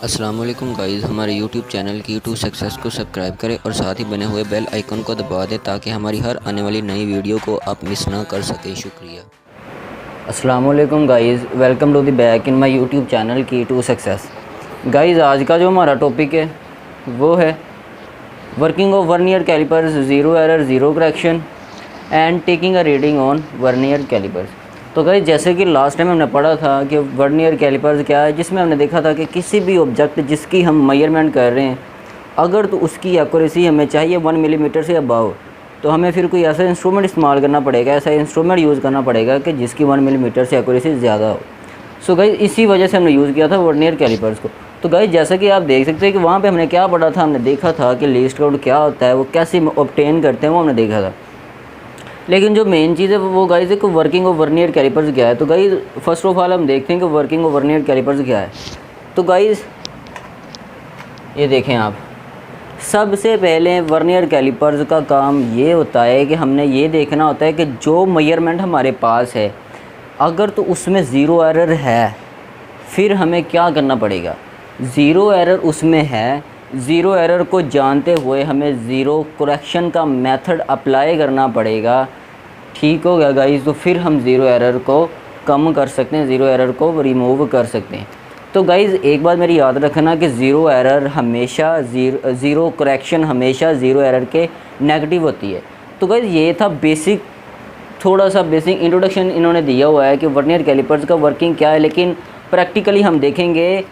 अस्सलाम वालेकुम गाइज़, हमारे YouTube channel key to success को सब्सक्राइब करें और साथ ही बने हुए बेल आइकन को दबा दें ताकि हमारी हर आने वाली नई वीडियो को आप मिस ना कर सकें। शुक्रिया। अस्सलाम वालेकुम guys, welcome to the back in my YouTube channel key to success. Guys, आज का जो हमारा टॉपिक है वो है working of vernier callipers, zero error, zero correction and taking a reading on vernier callipers. तो गाइज़, जैसे कि लास्ट टाइम हमने पढ़ा था कि वर्नियर कैलिपर्स क्या है, जिसमें हमने देखा था कि किसी भी ऑब्जेक्ट जिसकी हम मेजरमेंट कर रहे हैं, अगर तो उसकी एक्यूरेसी हमें चाहिए 1 मिलीमीटर से अबव, तो हमें फिर कोई ऐसा इंस्ट्रूमेंट इस्तेमाल करना पड़ेगा, ऐसा इंस्ट्रूमेंट यूज़ करना पड़ेगा कि जिसकी 1 मिलीमीटर से एक्यूरेसी ज़्यादा हो। सो गाइज़, इसी वजह से हमने यूज़ किया था वर्नियर कैलिपर्स को। तो गाइज़, जैसा कि आप देख सकते हैं कि वहाँ पे हमने क्या पढ़ा था, हमने देखा था कि लीस्ट काउंट क्या होता है, वो कैसे ऑब्टेन करते हैं, वो हमने देखा था। लेकिन जो मेन चीज़ है वो गाइज़ एक वर्किंग ऑफ वर्नियर कैलिपर्स क्या है। तो गाइज़, फर्स्ट ऑफ ऑल हम देखते हैं कि वर्किंग ऑफ वर्नियर कैलिपर्स क्या है। तो गाइज़, ये देखें आप, सबसे पहले वर्नियर कैलिपर्स का काम ये होता है कि हमने ये देखना होता है कि जो मेजरमेंट हमारे पास है, अगर तो उसमें ज़ीरो एरर है, फिर हमें क्या करना पड़ेगा। ज़ीरो एरर उसमें है, ज़ीरो एरर को जानते हुए हमें ज़ीरो करेक्शन का मेथड अप्लाई करना पड़ेगा। ठीक हो गया गाइस, तो फिर हम ज़ीरो एरर को कम कर सकते हैं, ज़ीरो एरर को रिमूव कर सकते हैं। तो गाइज़, एक बात मेरी याद रखना कि ज़ीरो एरर हमेशा ज़ीरो करेक्शन हमेशा ज़ीरो एरर के नेगेटिव होती है। तो गाइज़, ये था बेसिक, थोड़ा सा बेसिक इंट्रोडक्शन इन्होंने दिया हुआ है कि वर्नियर कैलिपर्स का वर्किंग क्या है। लेकिन प्रैक्टिकली हम देखेंगे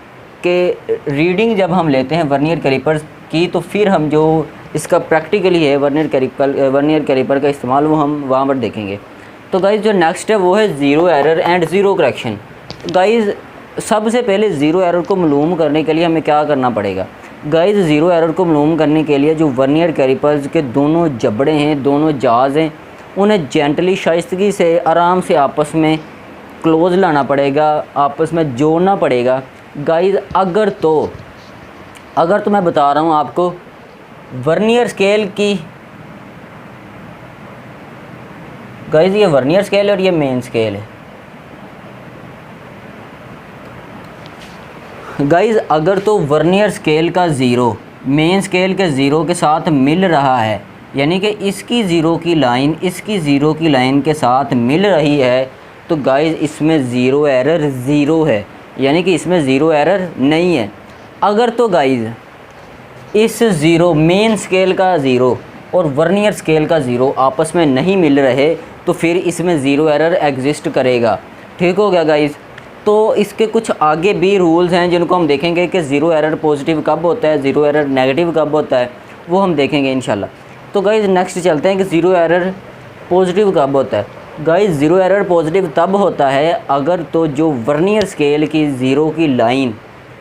कि रीडिंग जब हम लेते हैं वर्नियर कैलिपर्स की, तो फिर हम जो इसका प्रैक्टिकली है वर्नियर कैलिपर का इस्तेमाल, वो हम वहाँ पर देखेंगे। तो गाइज़, जो नेक्स्ट है वो है zero error and zero correction. Guys, सबसे पहले ज़ीरो एरर को मालूम करने के लिए हमें क्या करना पड़ेगा। गाइज़, ज़ीरो एरर को मालूम करने के लिए जो वर्नियर कैलिपर्स के दोनों जबड़े हैं, दोनों जाज हैं, उन्हें जेंटली शाइस्तगी से आराम से आपस में क्लोज़ लाना पड़ेगा, आपस में जोड़ना पड़ेगा। गाइज़, अगर तो मैं बता रहा हूँ आपको वर्नियर स्केल की, गाइज़ ये वर्नियर स्केल और ये मेन स्केल है। गाइज़, अगर तो वर्नियर स्केल का ज़ीरो मेन स्केल के ज़ीरो के साथ मिल रहा है, यानी कि इसकी ज़ीरो की लाइन इसकी ज़ीरो की लाइन के साथ मिल रही है, तो गाइज़ इसमें ज़ीरो एरर ज़ीरो है, यानी कि इसमें ज़ीरो एरर नहीं है। अगर तो गाइज़ इस ज़ीरो मेन स्केल का ज़ीरो और वर्नियर स्केल का ज़ीरो आपस में नहीं मिल रहे, तो फिर इसमें ज़ीरो एरर एग्जिस्ट करेगा। ठीक हो गया गाइज़। तो इसके कुछ आगे भी रूल्स हैं जिनको हम देखेंगे कि ज़ीरो एरर पॉजिटिव कब होता है, ज़ीरो एरर नेगेटिव कब होता है, वो हम देखेंगे इंशाल्लाह। तो गाइज़, नेक्स्ट चलते हैं कि ज़ीरो एरर पॉजिटिव कब होता है। गाइज़, ज़ीरो एरर पॉजिटिव तब होता है अगर तो जो वर्नियर स्केल की ज़ीरो की लाइन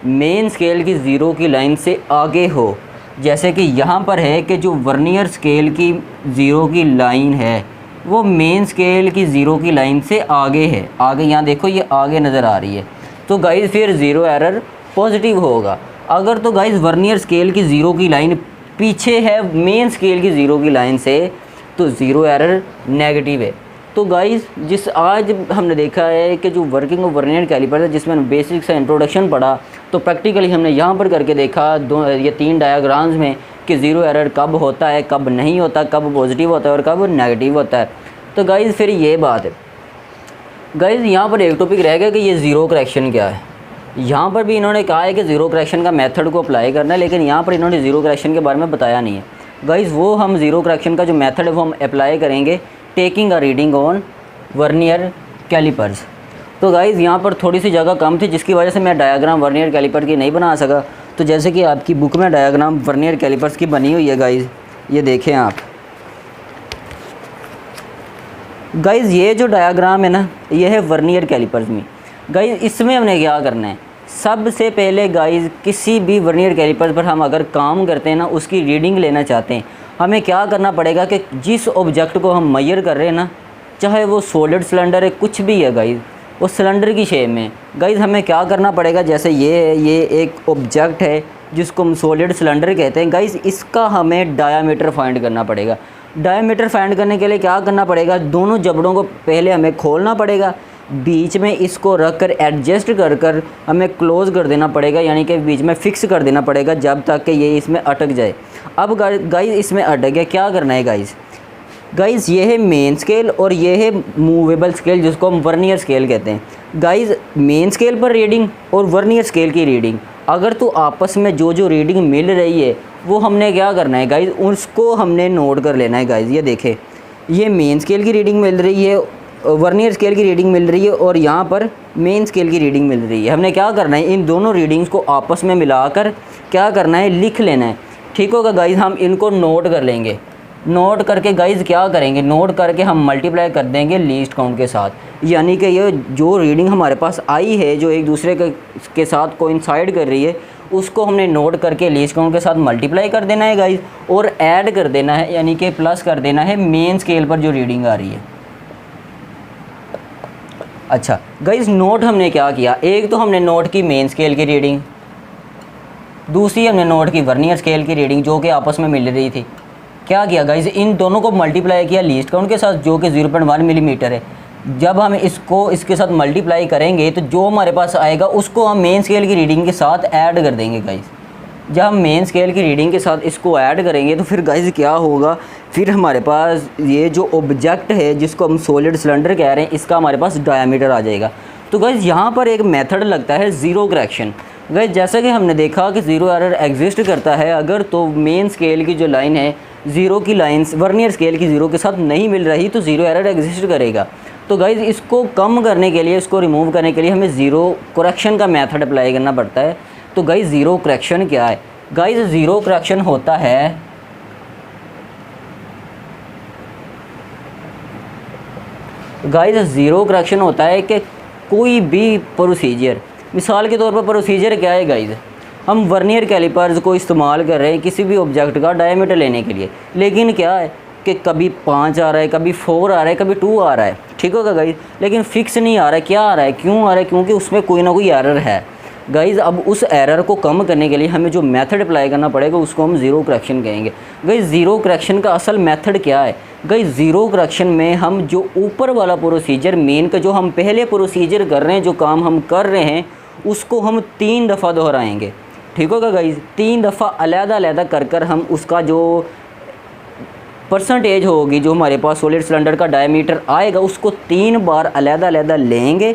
मेन स्केल की ज़ीरो की लाइन से आगे हो। जैसे कि यहाँ पर है कि जो वर्नियर स्केल की ज़ीरो की लाइन है वो मेन स्केल की ज़ीरो की लाइन से आगे है, आगे यहाँ देखो ये आगे नज़र आ रही है, तो गाइज़ फिर ज़ीरो एरर पॉजिटिव होगा। अगर तो गाइज़ वर्नियर स्केल की ज़ीरो की लाइन पीछे है मेन स्केल की ज़ीरो की लाइन से, तो ज़ीरो एरर नेगेटिव है। तो गाइज़, जिस आज हमने देखा है कि जो वर्किंग ऑफ वर्नियर कैलिपर है, जिसमें हमने बेसिक सा इंट्रोडक्शन पढ़ा, तो प्रैक्टिकली हमने यहाँ पर करके देखा ये 3 डायग्राम्स में कि ज़ीरो एरर कब होता है, कब नहीं होता, कब पॉजिटिव होता है और कब नेगेटिव होता है। तो गाइज़, फिर ये बात है गाइज़, यहाँ पर एक टॉपिक रह गया कि ये ज़ीरो करेक्शन क्या है। यहाँ पर भी इन्होंने कहा है कि ज़ीरो करेक्शन का मेथड को अप्लाई करना है, लेकिन यहाँ पर इन्होंने ज़ीरो करेक्शन के बारे में बताया नहीं है। गाइज़, वो हम ज़ीरो करेक्शन का जो मेथड है वो हम अप्लाई करेंगे taking a reading on vernier callipers. तो गाइज़, यहाँ पर थोड़ी सी जगह कम थी, जिसकी वजह से मैं डायग्राम वर्नियर कैलिपर की नहीं बना सका। तो जैसे कि आपकी बुक में डायग्राम वर्नियर कैलिपर्स की बनी हुई है गाइज़, ये देखें आप। गाइज़, ये जो डायग्राम है ना, ये है वर्नियर कैलिपर्स में। गाइज़, इसमें हमने क्या करना है, सबसे पहले गाइज़ किसी भी वर्नियर कैलिपर्स पर हम अगर काम करते हैं ना, उसकी रीडिंग लेना चाहते हैं, हमें क्या करना पड़ेगा कि जिस ऑब्जेक्ट को हम मेजर कर रहे हैं ना, चाहे वो सॉलिड सिलेंडर है, कुछ भी है गाइज़, वो सिलेंडर की शेप में, गाइज़ हमें क्या करना पड़ेगा। जैसे ये एक ऑब्जेक्ट है जिसको हम सॉलिड सिलेंडर कहते हैं। गाइज़, इसका हमें डायामीटर फाइंड करना पड़ेगा। डायामीटर फाइंड करने के लिए क्या करना पड़ेगा, दोनों जबड़ों को पहले हमें खोलना पड़ेगा। बीच में इसको रख कर एडजस्ट कर कर हमें क्लोज़ कर देना पड़ेगा, यानी कि बीच में फ़िक्स कर देना पड़ेगा जब तक कि ये इसमें अटक जाए। अब गाइस इसमें अटक गया, क्या करना है गाइस ये है मेन स्केल और ये है मूवेबल स्केल जिसको हम वर्नियर स्केल कहते हैं। गाइस मेन स्केल पर रीडिंग और वर्नियर स्केल की रीडिंग, अगर तो आपस में जो रीडिंग मिल रही है वो हमने क्या करना है गाइस, उसको हमने नोट कर लेना है। गाइस ये देखें, ये मेन स्केल की रीडिंग मिल रही है, वर्नियर स्केल की रीडिंग मिल रही है और यहाँ पर मेन स्केल की रीडिंग मिल रही है। हमने क्या करना है, इन दोनों रीडिंग्स को आपस में मिलाकर क्या करना है, लिख लेना है। ठीक होगा गाइस, हम इनको नोट कर लेंगे। नोट करके गाइस क्या करेंगे, नोट करके हम मल्टीप्लाई कर देंगे लीस्ट काउंट के साथ, यानी कि ये जो रीडिंग हमारे पास आई है जो एक दूसरे के साथ कोइंसाइड कर रही है उसको हमने नोट करके लीस्ट काउंट के साथ मल्टीप्लाई कर देना है गाइस, और ऐड कर देना है, यानी कि प्लस कर देना है मेन स्केल पर जो रीडिंग आ रही है। अच्छा गाइस, नोट हमने क्या किया, एक तो हमने नोट की मेन स्केल की रीडिंग, दूसरी हमने नोट की वर्नियर स्केल की रीडिंग जो कि आपस में मिल रही थी। क्या किया गाइस, इन दोनों को मल्टीप्लाई किया लीस्ट काउंट के साथ जो कि 0.1 मिलीमीटर है। जब हम इसको इसके साथ मल्टीप्लाई करेंगे तो जो हमारे पास आएगा उसको हम मेन स्केल की रीडिंग के साथ ऐड कर देंगे गाइस। जब हम मेन स्केल की रीडिंग के साथ इसको ऐड करेंगे तो फिर गाइस क्या होगा, फिर हमारे पास ये जो ऑब्जेक्ट है जिसको हम सॉलिड सिलेंडर कह रहे हैं इसका हमारे पास डायामीटर आ जाएगा। तो गाइस यहाँ पर एक मेथड लगता है ज़ीरो करेक्शन। गाइस जैसा कि हमने देखा कि ज़ीरो एरर एग्जिस्ट करता है अगर तो मेन स्केल की जो लाइन है ज़ीरो की लाइंस वर्नियर स्केल की ज़ीरो के साथ नहीं मिल रही तो ज़ीरो एरर एग्जिस्ट करेगा। तो गाइज़ इसको कम करने के लिए, इसको रिमूव करने के लिए हमें ज़ीरो करेक्शन का मेथड अप्लाई करना पड़ता है। तो गाइज़ ज़ीरो करेक्शन क्या है, गाइज़ ज़ीरो करेक्शन होता है ज़ीरो करेक्शन होता है कि कोई भी प्रोसीजर, मिसाल के तौर पर प्रोसीजर क्या है गाइज़, हम वर्नियर कैलिपर्स को इस्तेमाल कर रहे हैं किसी भी ऑब्जेक्ट का डायमीटर लेने के लिए, लेकिन क्या है कि कभी 5 आ रहा है, कभी 4 आ रहा है, कभी 2 आ रहा है। ठीक होगा गाइज़, लेकिन फ़िक्स नहीं आ रहा है। क्या आ रहा है, क्यों आ रहा है, क्योंकि उसमें कोई ना कोई एरर है। गाइज़ अब उस एरर को कम करने के लिए हमें जो मेथड अप्लाई करना पड़ेगा उसको हम ज़ीरो करेक्शन कहेंगे। गाइज़ ज़ीरो करेक्शन का असल मेथड क्या है, गाइज़ ज़ीरो करेक्शन में हम जो ऊपर वाला प्रोसीजर मेन का जो हम पहले प्रोसीजर कर रहे हैं, जो काम हम कर रहे हैं उसको हम 3 दफ़ा दोहराएँगे। ठीक होगा गाइज़, 3 दफ़ा अलग-अलग कर हम उसका जो परसेंटेज होगी जो हमारे पास सॉलिड सिलेंडर का डायमीटर आएगा उसको 3 बार अलग-अलग लेंगे।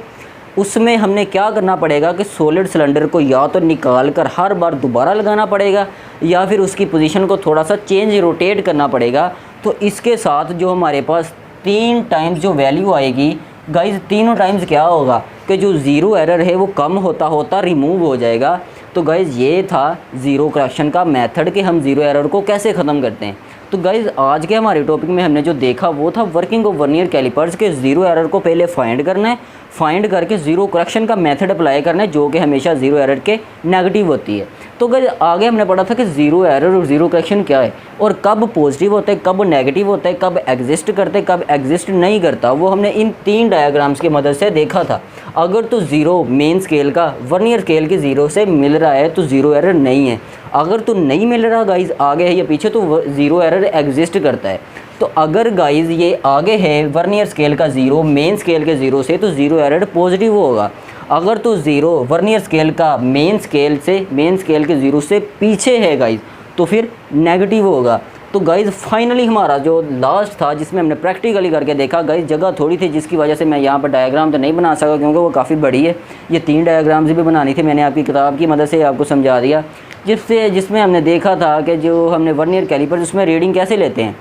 उसमें हमने क्या करना पड़ेगा कि सॉलिड सिलेंडर को या तो निकाल कर हर बार दोबारा लगाना पड़ेगा या फिर उसकी पोजीशन को थोड़ा सा चेंज रोटेट करना पड़ेगा। तो इसके साथ जो हमारे पास 3 टाइम्स जो वैल्यू आएगी गाइज़, तीनों टाइम्स क्या होगा कि जो ज़ीरो एरर है वो कम होता होता रिमूव हो जाएगा। तो गाइज़ ये था ज़ीरो करेक्शन का मेथड कि हम ज़ीरो एरर को कैसे ख़त्म करते हैं। तो गाइज़ आज के हमारे टॉपिक में हमने जो देखा वो था वर्किंग ऑफ वर्नियर कैलिपर्स के ज़ीरो एरर को पहले फाइंड करना है, फाइंड करके ज़ीरो करेक्शन का मेथड अप्लाई करना है जो कि हमेशा ज़ीरो एरर के नेगेटिव होती है। तो गाइज़ आगे हमने पढ़ा था कि ज़ीरो एरर और ज़ीरो करेक्शन क्या है और कब पॉजिटिव होता है, कब नेगेटिव होता है, कब एग्जिस्ट करते हैं, कब एग्जिस्ट नहीं करता, वो हमने इन 3 डायग्राम्स की मदद से देखा था। अगर तो ज़ीरो मेन स्केल का वर्नियर स्केल की ज़ीरो से मिल रहा है तो ज़ीरो एरर नहीं है, अगर तो नहीं मिल रहा गाइज़ आगे है या पीछे तो ज़ीरो एरर एग्जिस्ट करता है। तो अगर गाइज़ ये आगे है वर्नियर स्केल का ज़ीरो मेन स्केल के ज़ीरो से तो ज़ीरो एरर पॉजिटिव होगा। अगर तो ज़ीरो वर्नियर स्केल का मेन स्केल के ज़ीरो से पीछे है गाइज़ तो फिर नेगेटिव होगा। तो गाइज़ फाइनली हमारा जो लास्ट था जिसमें हमने प्रैक्टिकली करके देखा, गाइज़ जगह थोड़ी थी जिसकी वजह से मैं यहाँ पर डायग्राम तो नहीं बना सका क्योंकि वो काफ़ी बड़ी है। ये 3 डायग्राम्स भी बनानी थी, मैंने आपकी किताब की मदद से आपको समझा दिया जिसमें हमने देखा था कि जो हमने वर्नियर कैलिपर उसमें रीडिंग कैसे लेते हैं।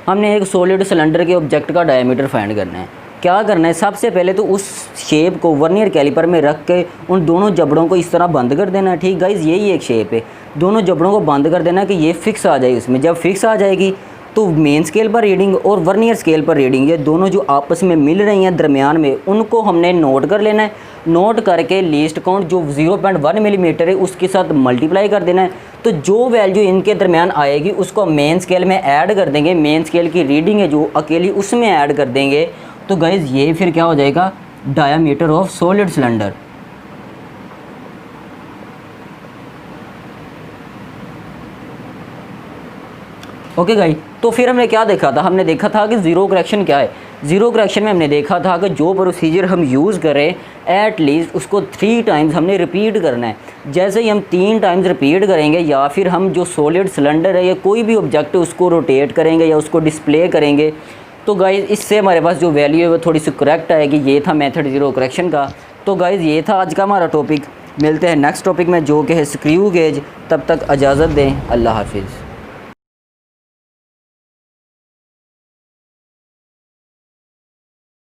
हमने एक सॉलिड सिलेंडर के ऑब्जेक्ट का डायमीटर फाइंड करना है। क्या करना है, सबसे पहले तो उस शेप को वर्नियर कैलिपर में रख के उन दोनों जबड़ों को इस तरह बंद कर देना है। ठीक गाइज़ यही एक शेप है, दोनों जबड़ों को बंद कर देना कि ये फिक्स आ जाए इसमें। जब फिक्स आ जाएगी तो मेन स्केल पर रीडिंग और वर्नियर स्केल पर रीडिंग ये दोनों जो आपस में मिल रही हैं दरमियान में उनको हमने नोट कर लेना है। नोट करके लीस्ट काउंट जो 0.1 मिलीमीटर है उसके साथ मल्टीप्लाई कर देना है। तो जो वैल्यू इनके दरमियान आएगी उसको मेन स्केल में ऐड कर देंगे, मेन स्केल की रीडिंग है जो अकेली उसमें ऐड कर देंगे। तो गाइज़ ये फिर क्या हो जाएगा, diameter of solid cylinder. Okay guys, तो फिर हमने क्या देखा था, हमने देखा था कि ज़ीरो करेक्शन क्या है। ज़ीरो करेक्शन में हमने देखा था कि जो प्रोसीजर हम यूज़ करें एट लीस्ट उसको 3 टाइम्स हमने रिपीट करना है। जैसे ही हम 3 टाइम्स रिपीट करेंगे या फिर हम जो सॉलिड सिलेंडर है या कोई भी ऑब्जेक्ट है उसको रोटेट करेंगे या उसको डिस्प्ले करेंगे, तो गाइज़ इससे हमारे पास जो वैल्यू है वो थोड़ी सी करेक्ट आएगी। ये था मेथड ज़ीरो करेक्शन का। तो गाइज़ ये था आज का हमारा टॉपिक। मिलते हैं नेक्स्ट टॉपिक में जो कि है स्क्रू गेज। तब तक इजाज़त दें। अल्लाह हाफिज़।